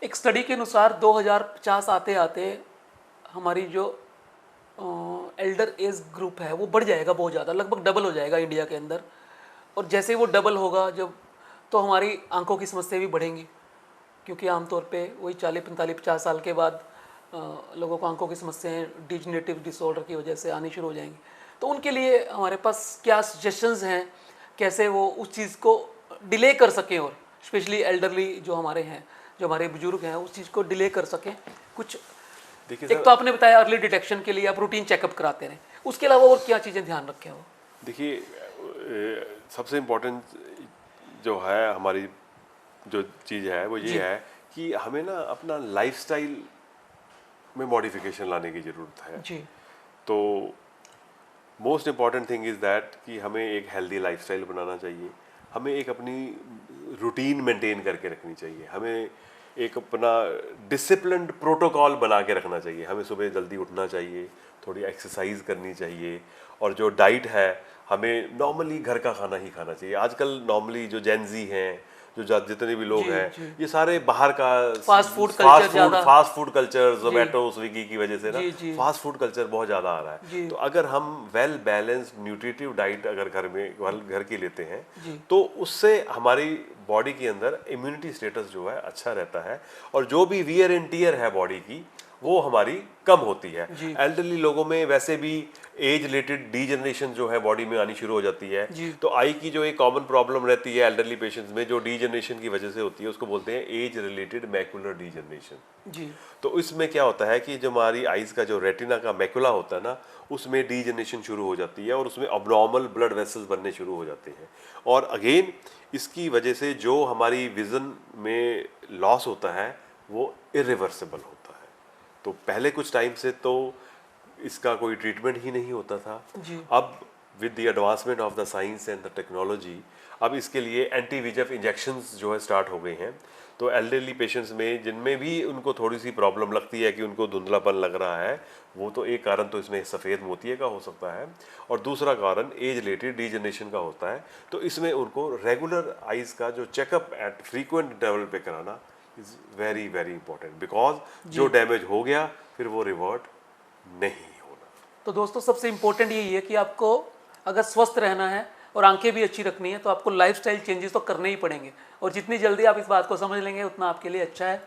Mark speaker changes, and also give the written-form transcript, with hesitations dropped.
Speaker 1: एक स्टडी के अनुसार 2050 आते आते हमारी जो एल्डर एज ग्रुप है वो बढ़ जाएगा बहुत ज़्यादा, लगभग डबल हो जाएगा इंडिया के अंदर। और जैसे वो डबल होगा जब, तो हमारी आंखों की समस्या भी बढ़ेंगी, क्योंकि आमतौर पे वही 40 45 50 साल के बाद लोगों को आंखों की समस्याएं डिजनरेटिव डिसऑर्डर की वजह से आनी शुरू हो जाएंगी। तो उनके लिए हमारे पास क्या सजेशंस हैं, कैसे वो उस चीज़ को डिले कर सकें, और स्पेशली एल्डरली जो हमारे हैं, जो हमारे बुजुर्ग हैं, उस चीज़ को डिले कर सकें कुछ।
Speaker 2: देखिए
Speaker 1: एक
Speaker 2: सर,
Speaker 1: तो आपने बताया अर्ली डिटेक्शन के लिए आप रूटीन चेकअप कराते रहें, उसके अलावा और क्या चीज़ें ध्यान रखें वो?
Speaker 2: देखिए सबसे इम्पोर्टेंट जो है हमारी जो चीज़ है वो
Speaker 1: जी
Speaker 2: ये है कि हमें ना अपना लाइफस्टाइल में मॉडिफिकेशन लाने की ज़रूरत है।
Speaker 1: जी
Speaker 2: तो most important thing is that कि हमें एक हेल्दी लाइफस्टाइल बनाना चाहिए, हमें एक अपनी रूटीन मेंटेन करके रखनी चाहिए, हमें एक अपना डिसिप्लिन्ड प्रोटोकॉल बना के रखना चाहिए। हमें सुबह जल्दी उठना चाहिए, थोड़ी एक्सरसाइज करनी चाहिए, और जो डाइट है हमें नॉर्मली घर का खाना ही खाना चाहिए। आजकल नॉर्मली जो जेनजी हैं, जो जितने भी लोग
Speaker 1: जी
Speaker 2: हैं,
Speaker 1: जी।
Speaker 2: ये सारे बाहर का
Speaker 1: फास्ट फूड कल्चर ज़्यादा।
Speaker 2: फास्ट फूड कल्चर,
Speaker 1: जी
Speaker 2: जोमेटो स्विगी की वजह से ना
Speaker 1: जी जी
Speaker 2: फास्ट फूड कल्चर बहुत ज़्यादा आ रहा
Speaker 1: जी
Speaker 2: है। तो अगर हम वेल बैलेंस्ड न्यूट्रिटिव डाइट अगर घर की लेते हैं,
Speaker 1: जी
Speaker 2: तो उससे हमारी बॉडी के अंदर इम्यूनिटी स्टेटस जो है अच्छा रहता है, और जो भी वियर एंड टीयर है बॉडी की वो हमारी कम होती है।
Speaker 1: जी
Speaker 2: एल्डरली लोगों में वैसे भी एज रिलेटेड डीजनरेशन जो है बॉडी में आनी शुरू हो जाती है।
Speaker 1: जी
Speaker 2: तो आई की जो एक कॉमन प्रॉब्लम रहती है एल्डरली पेशेंट्स में, जो डीजनरेशन की वजह से होती है, उसको बोलते हैं एज रिलेटेड मैकुलर डीजनरेशन।
Speaker 1: जी
Speaker 2: तो इसमें क्या होता है कि जो हमारी आइज़ का जो रेटिना का मैकुला होता है ना, उसमें डीजनरेशन शुरू हो जाती है और उसमें अबनॉर्मल ब्लड वेसल्स बनने शुरू हो जाते हैं। और अगेन इसकी वजह से जो हमारी विज़न में लॉस होता है वो इरिवर्सिबल होता है। तो पहले कुछ टाइम से तो इसका कोई ट्रीटमेंट ही नहीं होता था।
Speaker 1: जी
Speaker 2: अब with the advancement of the science and the technology, अब इसके लिए एंटी वीएचएफ इंजेक्शंस जो है स्टार्ट हो गए हैं। तो एल्डरली पेशेंट्स में जिनमें भी उनको थोड़ी सी प्रॉब्लम लगती है कि उनको धुंधलापन लग रहा है, वो तो एक कारण तो इसमें सफ़ेद मोतिये का हो सकता है, और दूसरा कारण एज रिलेटेड डीजनरेशन का होता है। तो इसमें उनको रेगुलर आइज़ का जो चेकअप एट फ्रीक्वेंट इंटरवल पे कराना is very very important, because जो
Speaker 1: जी।
Speaker 2: डैमेज हो गया फिर वो रिवर्ट नहीं होना।
Speaker 1: तो दोस्तों सबसे इम्पोर्टेंट यही है कि आपको अगर स्वस्थ रहना है और आंखें भी अच्छी रखनी है, तो आपको लाइफस्टाइल चेंजेस तो करने ही पड़ेंगे, और जितनी जल्दी आप इस बात को समझ लेंगे उतना आपके लिए अच्छा है।